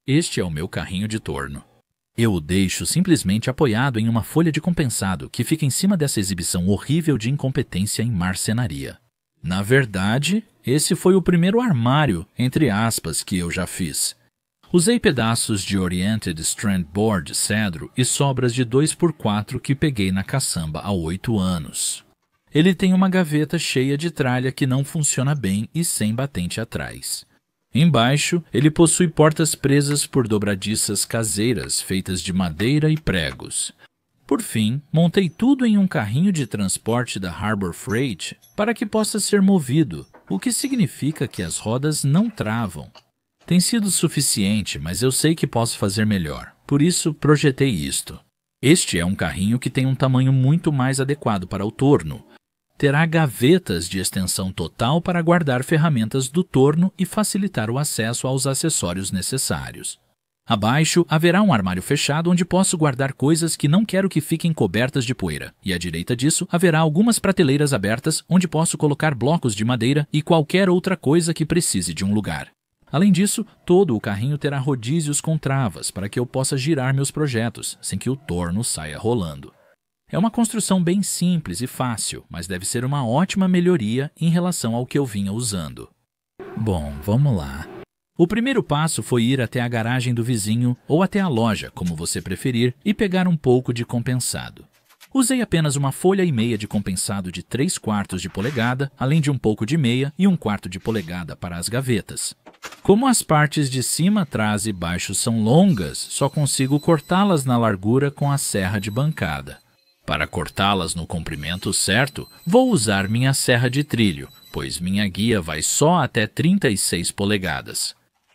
Este é o meu carrinho de torno. Eu o deixo simplesmente apoiado em uma folha de compensado que fica em cima dessa exibição horrível de incompetência em marcenaria. Na verdade, esse foi o primeiro armário, entre aspas, que eu já fiz. Usei pedaços de Oriented Strand Board cedro e sobras de 2x4 que peguei na caçamba há 8 anos. Ele tem uma gaveta cheia de tralha que não funciona bem e sem batente atrás. Embaixo, ele possui portas presas por dobradiças caseiras feitas de madeira e pregos. Por fim, montei tudo em um carrinho de transporte da Harbor Freight para que possa ser movido, o que significa que as rodas não travam. Tem sido suficiente, mas eu sei que posso fazer melhor, por isso projetei isto. Este é um carrinho que tem um tamanho muito mais adequado para o torno. Terá gavetas de extensão total para guardar ferramentas do torno e facilitar o acesso aos acessórios necessários. Abaixo haverá um armário fechado onde posso guardar coisas que não quero que fiquem cobertas de poeira, e à direita disso haverá algumas prateleiras abertas onde posso colocar blocos de madeira e qualquer outra coisa que precise de um lugar. Além disso, todo o carrinho terá rodízios com travas para que eu possa girar meus projetos, sem que o torno saia rolando. É uma construção bem simples e fácil, mas deve ser uma ótima melhoria em relação ao que eu vinha usando. Bom, vamos lá. O primeiro passo foi ir até a garagem do vizinho ou até a loja, como você preferir, e pegar um pouco de compensado. Usei apenas uma folha e meia de compensado de 3/4 de polegada, além de um pouco de meia e 1/4 de polegada para as gavetas. Como as partes de cima, trás e baixo são longas, só consigo cortá-las na largura com a serra de bancada. Para cortá-las no comprimento certo, vou usar minha serra de trilho, pois minha guia vai só até 36 polegadas.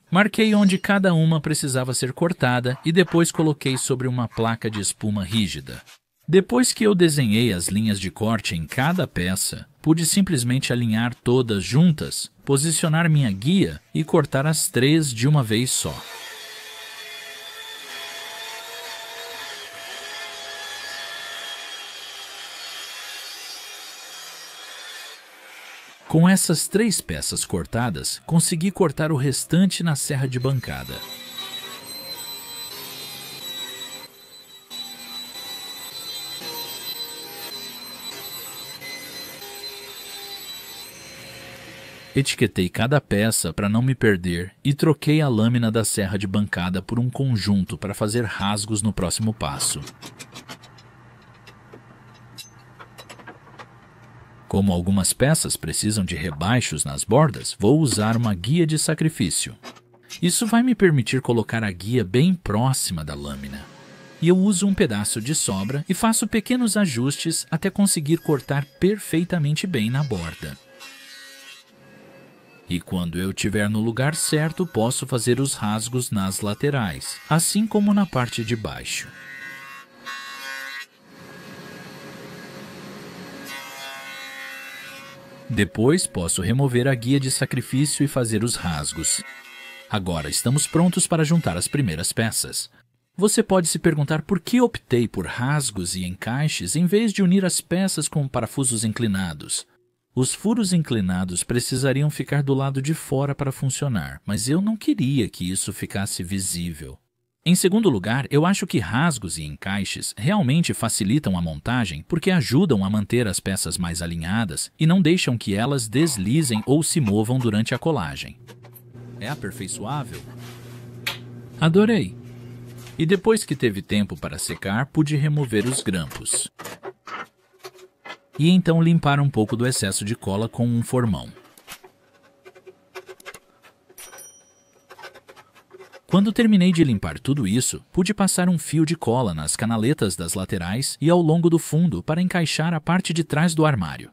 Marquei onde cada uma precisava ser cortada e depois coloquei sobre uma placa de espuma rígida. Depois que eu desenhei as linhas de corte em cada peça, pude simplesmente alinhar todas juntas, posicionar minha guia e cortar as 3 de uma vez só. Com essas 3 peças cortadas, consegui cortar o restante na serra de bancada. Etiquetei cada peça para não me perder e troquei a lâmina da serra de bancada por um conjunto para fazer rasgos no próximo passo. Como algumas peças precisam de rebaixos nas bordas, vou usar uma guia de sacrifício. Isso vai me permitir colocar a guia bem próxima da lâmina. E eu uso um pedaço de sobra e faço pequenos ajustes até conseguir cortar perfeitamente bem na borda. E quando eu estiver no lugar certo, posso fazer os rasgos nas laterais, assim como na parte de baixo. Depois posso remover a guia de sacrifício e fazer os rasgos. Agora estamos prontos para juntar as primeiras peças. Você pode se perguntar por que optei por rasgos e encaixes em vez de unir as peças com parafusos inclinados. Os furos inclinados precisariam ficar do lado de fora para funcionar, mas eu não queria que isso ficasse visível. Em segundo lugar, eu acho que rasgos e encaixes realmente facilitam a montagem porque ajudam a manter as peças mais alinhadas e não deixam que elas deslizem ou se movam durante a colagem. É aperfeiçoável? Adorei! E depois que teve tempo para secar, pude remover os grampos. E então limpar um pouco do excesso de cola com um formão. Quando terminei de limpar tudo isso, pude passar um fio de cola nas canaletas das laterais e ao longo do fundo para encaixar a parte de trás do armário.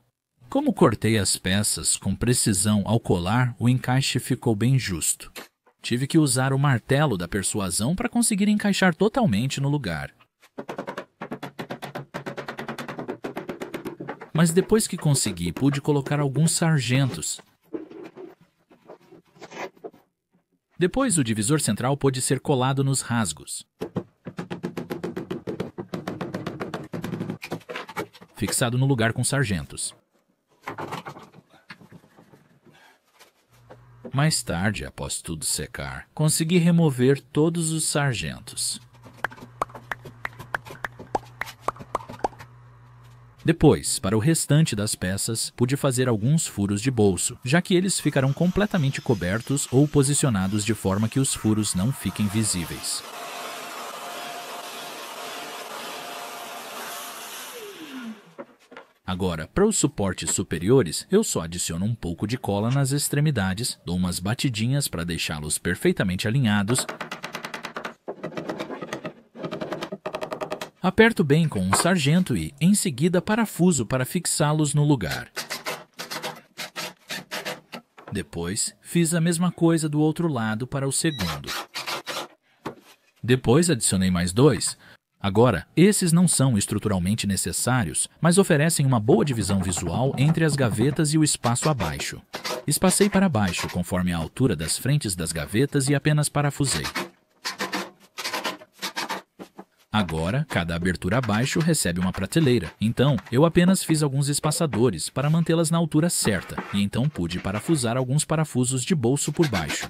Como cortei as peças com precisão ao colar, o encaixe ficou bem justo. Tive que usar o martelo da persuasão para conseguir encaixar totalmente no lugar. Mas depois que consegui, pude colocar alguns sargentos. Depois, o divisor central pôde ser colado nos rasgos. Fixado no lugar com sargentos. Mais tarde, após tudo secar, consegui remover todos os sargentos. Depois, para o restante das peças, pude fazer alguns furos de bolso, já que eles ficarão completamente cobertos ou posicionados de forma que os furos não fiquem visíveis. Agora, para os suportes superiores, eu só adiciono um pouco de cola nas extremidades, dou umas batidinhas para deixá-los perfeitamente alinhados, aperto bem com um sargento e, em seguida, parafuso para fixá-los no lugar. Depois, fiz a mesma coisa do outro lado para o segundo. Depois, adicionei mais 2. Agora, esses não são estruturalmente necessários, mas oferecem uma boa divisão visual entre as gavetas e o espaço abaixo. Espacei para baixo conforme a altura das frentes das gavetas e apenas parafusei. Agora, cada abertura abaixo recebe uma prateleira, então eu apenas fiz alguns espaçadores para mantê-las na altura certa e então pude parafusar alguns parafusos de bolso por baixo.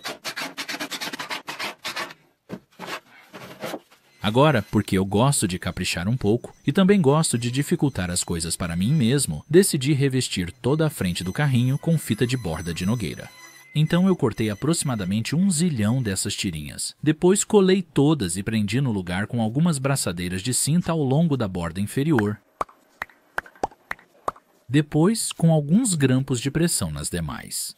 Agora, porque eu gosto de caprichar um pouco e também gosto de dificultar as coisas para mim mesmo, decidi revestir toda a frente do carrinho com fita de borda de nogueira. Então eu cortei aproximadamente 1 zilhão dessas tirinhas. Depois colei todas e prendi no lugar com algumas braçadeiras de cinta ao longo da borda inferior. Depois, com alguns grampos de pressão nas demais.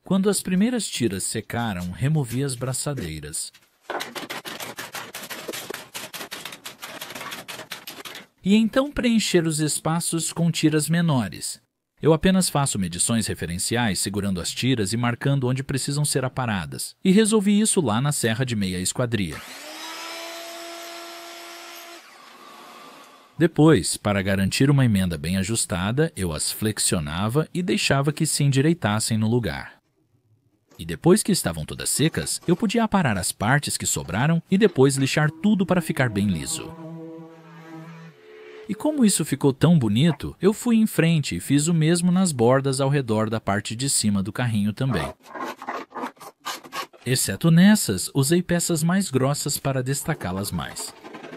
Quando as primeiras tiras secaram, removi as braçadeiras. E então preencher os espaços com tiras menores. Eu apenas faço medições referenciais segurando as tiras e marcando onde precisam ser aparadas. E resolvi isso lá na serra de meia esquadria. Depois, para garantir uma emenda bem ajustada, eu as flexionava e deixava que se endireitassem no lugar. E depois que estavam todas secas, eu podia aparar as partes que sobraram e depois lixar tudo para ficar bem liso. E como isso ficou tão bonito, eu fui em frente e fiz o mesmo nas bordas ao redor da parte de cima do carrinho também. Exceto nessas, usei peças mais grossas para destacá-las mais.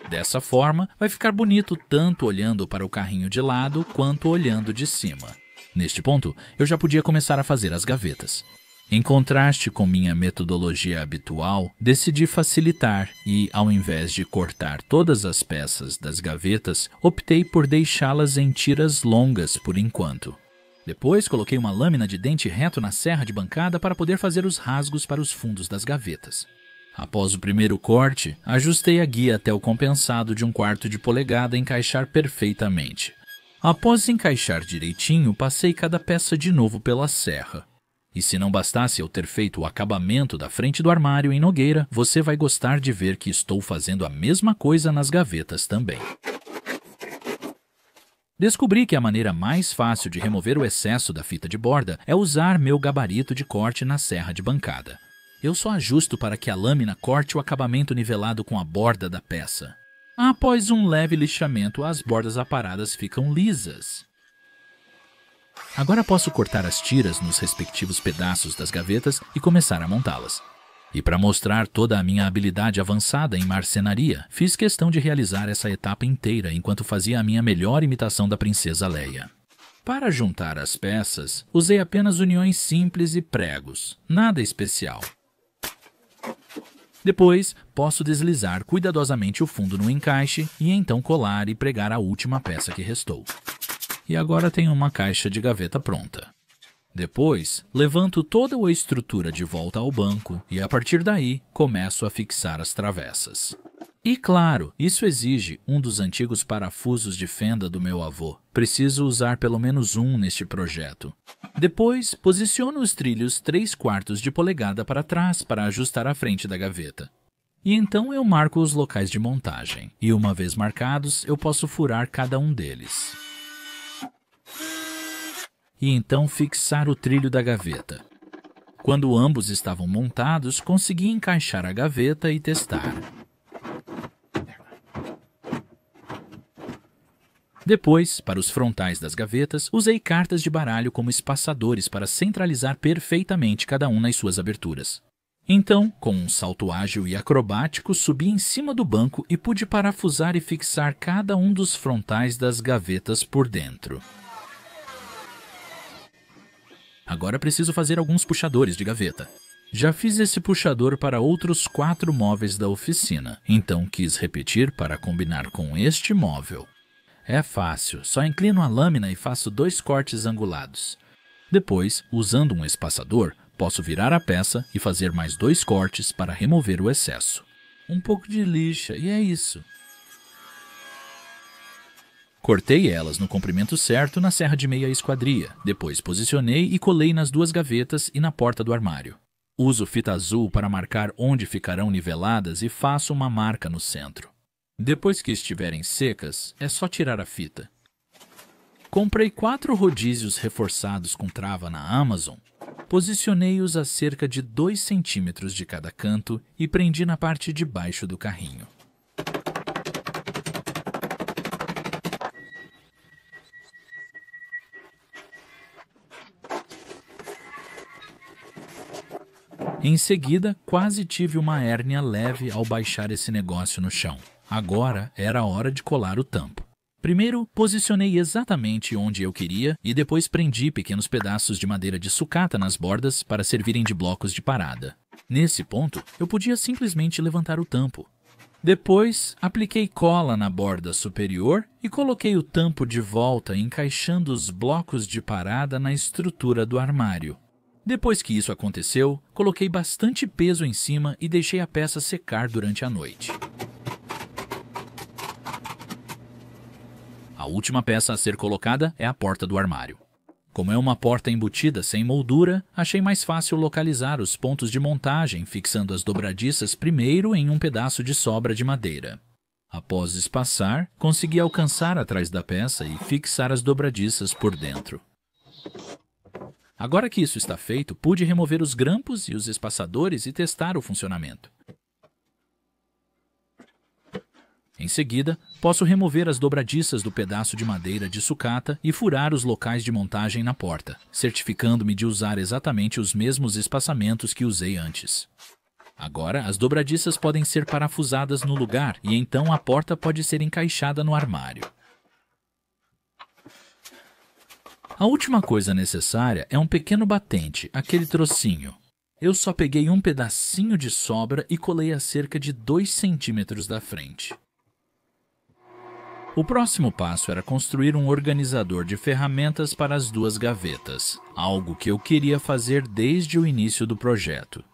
Dessa forma, vai ficar bonito tanto olhando para o carrinho de lado quanto olhando de cima. Neste ponto, eu já podia começar a fazer as gavetas. Em contraste com minha metodologia habitual, decidi facilitar e, ao invés de cortar todas as peças das gavetas, optei por deixá-las em tiras longas por enquanto. Depois, coloquei uma lâmina de dente reto na serra de bancada para poder fazer os rasgos para os fundos das gavetas. Após o primeiro corte, ajustei a guia até o compensado de 1/4 de polegada encaixar perfeitamente. Após encaixar direitinho, passei cada peça de novo pela serra. E se não bastasse eu ter feito o acabamento da frente do armário em nogueira, você vai gostar de ver que estou fazendo a mesma coisa nas gavetas também. Descobri que a maneira mais fácil de remover o excesso da fita de borda é usar meu gabarito de corte na serra de bancada. Eu só ajusto para que a lâmina corte o acabamento nivelado com a borda da peça. Após um leve lixamento, as bordas aparadas ficam lisas. Agora posso cortar as tiras nos respectivos pedaços das gavetas e começar a montá-las. E para mostrar toda a minha habilidade avançada em marcenaria, fiz questão de realizar essa etapa inteira enquanto fazia a minha melhor imitação da princesa Leia. Para juntar as peças, usei apenas uniões simples e pregos, nada especial. Depois, posso deslizar cuidadosamente o fundo no encaixe e então colar e pregar a última peça que restou. E agora tenho uma caixa de gaveta pronta. Depois, levanto toda a estrutura de volta ao banco e a partir daí começo a fixar as travessas. E claro, isso exige um dos antigos parafusos de fenda do meu avô. Preciso usar pelo menos um neste projeto. Depois, posiciono os trilhos 3/4 de polegada para trás para ajustar a frente da gaveta. E então eu marco os locais de montagem. E uma vez marcados, eu posso furar cada um deles. E então fixar o trilho da gaveta. Quando ambos estavam montados, consegui encaixar a gaveta e testar. Depois, para os frontais das gavetas, usei cartas de baralho como espaçadores para centralizar perfeitamente cada um nas suas aberturas. Então, com um salto ágil e acrobático, subi em cima do banco e pude parafusar e fixar cada um dos frontais das gavetas por dentro. Agora preciso fazer alguns puxadores de gaveta. Já fiz esse puxador para outros 4 móveis da oficina, então quis repetir para combinar com este móvel. É fácil, só inclino a lâmina e faço 2 cortes angulados. Depois, usando um espaçador, posso virar a peça e fazer mais 2 cortes para remover o excesso. Um pouco de lixa e é isso. Cortei elas no comprimento certo na serra de meia esquadria, depois posicionei e colei nas 2 gavetas e na porta do armário. Uso fita azul para marcar onde ficarão niveladas e faço uma marca no centro. Depois que estiverem secas, é só tirar a fita. Comprei 4 rodízios reforçados com trava na Amazon. Posicionei-os a cerca de 2 centímetros de cada canto e prendi na parte de baixo do carrinho. Em seguida, quase tive uma hérnia leve ao baixar esse negócio no chão. Agora era a hora de colar o tampo. Primeiro, posicionei exatamente onde eu queria e depois prendi pequenos pedaços de madeira de sucata nas bordas para servirem de blocos de parada. Nesse ponto, eu podia simplesmente levantar o tampo. Depois, apliquei cola na borda superior e coloquei o tampo de volta, encaixando os blocos de parada na estrutura do armário. Depois que isso aconteceu, coloquei bastante peso em cima e deixei a peça secar durante a noite. A última peça a ser colocada é a porta do armário. Como é uma porta embutida sem moldura, achei mais fácil localizar os pontos de montagem fixando as dobradiças primeiro em um pedaço de sobra de madeira. Após espaçar, consegui alcançar atrás da peça e fixar as dobradiças por dentro. Agora que isso está feito, pude remover os grampos e os espaçadores e testar o funcionamento. Em seguida, posso remover as dobradiças do pedaço de madeira de sucata e furar os locais de montagem na porta, certificando-me de usar exatamente os mesmos espaçamentos que usei antes. Agora, as dobradiças podem ser parafusadas no lugar e então a porta pode ser encaixada no armário. A última coisa necessária é um pequeno batente, aquele trocinho. Eu só peguei um pedacinho de sobra e colei a cerca de 2 centímetros da frente. O próximo passo era construir um organizador de ferramentas para as 2 gavetas, algo que eu queria fazer desde o início do projeto.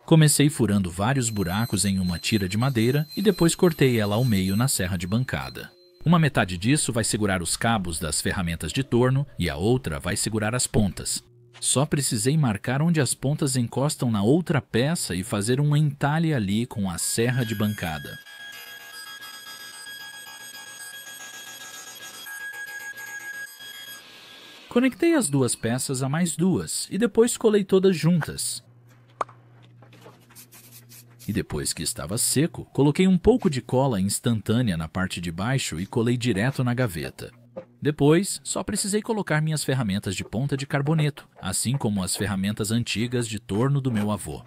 Comecei furando vários buracos em uma tira de madeira e depois cortei ela ao meio na serra de bancada. Uma metade disso vai segurar os cabos das ferramentas de torno e a outra vai segurar as pontas. Só precisei marcar onde as pontas encostam na outra peça e fazer um entalhe ali com a serra de bancada. Conectei as 2 peças a mais 2 e depois colei todas juntas. E depois que estava seco, coloquei um pouco de cola instantânea na parte de baixo e colei direto na gaveta. Depois, só precisei colocar minhas ferramentas de ponta de carboneto, assim como as ferramentas antigas de torno do meu avô.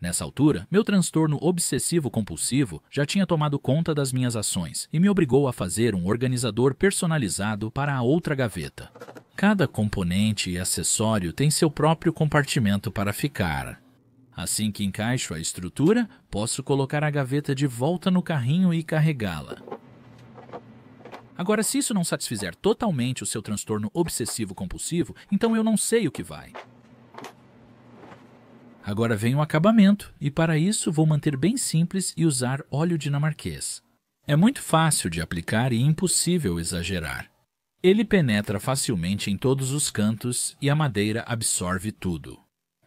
Nessa altura, meu transtorno obsessivo-compulsivo já tinha tomado conta das minhas ações e me obrigou a fazer um organizador personalizado para a outra gaveta. Cada componente e acessório tem seu próprio compartimento para ficar. Assim que encaixo a estrutura, posso colocar a gaveta de volta no carrinho e carregá-la. Agora, se isso não satisfizer totalmente o seu transtorno obsessivo-compulsivo, então eu não sei o que vai. Agora vem o acabamento, e para isso vou manter bem simples e usar óleo dinamarquês. É muito fácil de aplicar e impossível exagerar. Ele penetra facilmente em todos os cantos e a madeira absorve tudo.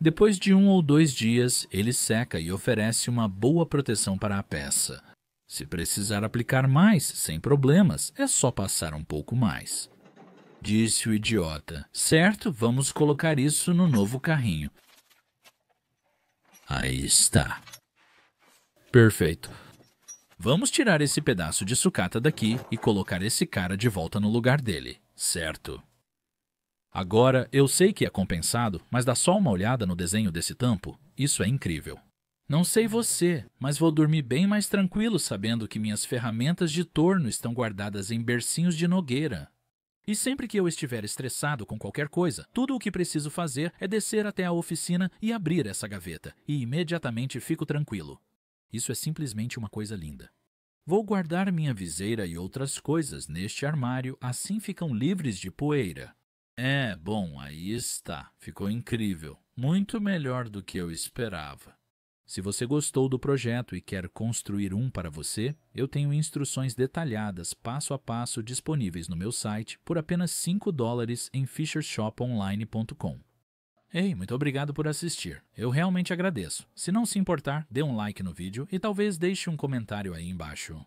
Depois de 1 ou 2 dias, ele seca e oferece uma boa proteção para a peça. Se precisar aplicar mais, sem problemas, é só passar um pouco mais. Disse o idiota. Certo, vamos colocar isso no novo carrinho. Aí está. Perfeito. Vamos tirar esse pedaço de sucata daqui e colocar esse cara de volta no lugar dele, certo? Agora, eu sei que é compensado, mas dá só uma olhada no desenho desse tampo. Isso é incrível. Não sei você, mas vou dormir bem mais tranquilo sabendo que minhas ferramentas de torno estão guardadas em bercinhos de nogueira. E sempre que eu estiver estressado com qualquer coisa, tudo o que preciso fazer é descer até a oficina e abrir essa gaveta, e imediatamente fico tranquilo. Isso é simplesmente uma coisa linda. Vou guardar minha viseira e outras coisas neste armário, assim ficam livres de poeira. Bom, aí está. Ficou incrível. Muito melhor do que eu esperava. Se você gostou do projeto e quer construir um para você, eu tenho instruções detalhadas passo a passo disponíveis no meu site por apenas $5 em fishershoponline.com. Ei, muito obrigado por assistir. Eu realmente agradeço. Se não se importar, dê um like no vídeo e talvez deixe um comentário aí embaixo.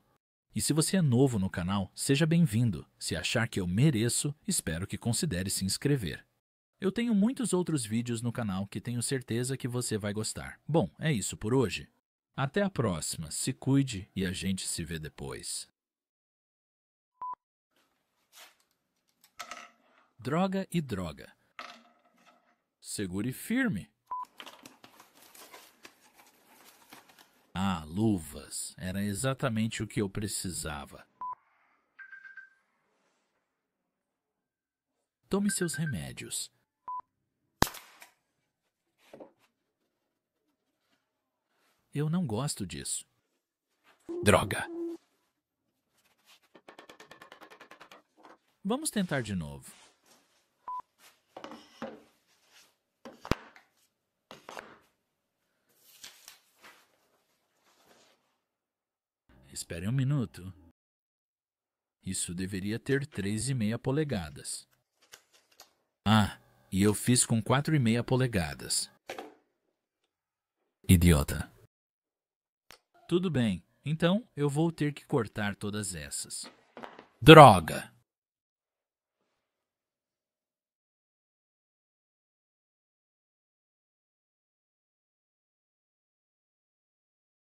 E se você é novo no canal, seja bem-vindo. Se achar que eu mereço, espero que considere se inscrever. Eu tenho muitos outros vídeos no canal que tenho certeza que você vai gostar. Bom, é isso por hoje. Até a próxima, se cuide e a gente se vê depois. Droga e droga. Segure firme. Ah, luvas. Era exatamente o que eu precisava. Tome seus remédios. Eu não gosto disso. Droga. Vamos tentar de novo. Espere um minuto. Isso deveria ter 3,5 polegadas. Ah, e eu fiz com 4,5 polegadas. Idiota. Tudo bem, então eu vou ter que cortar todas essas. Droga!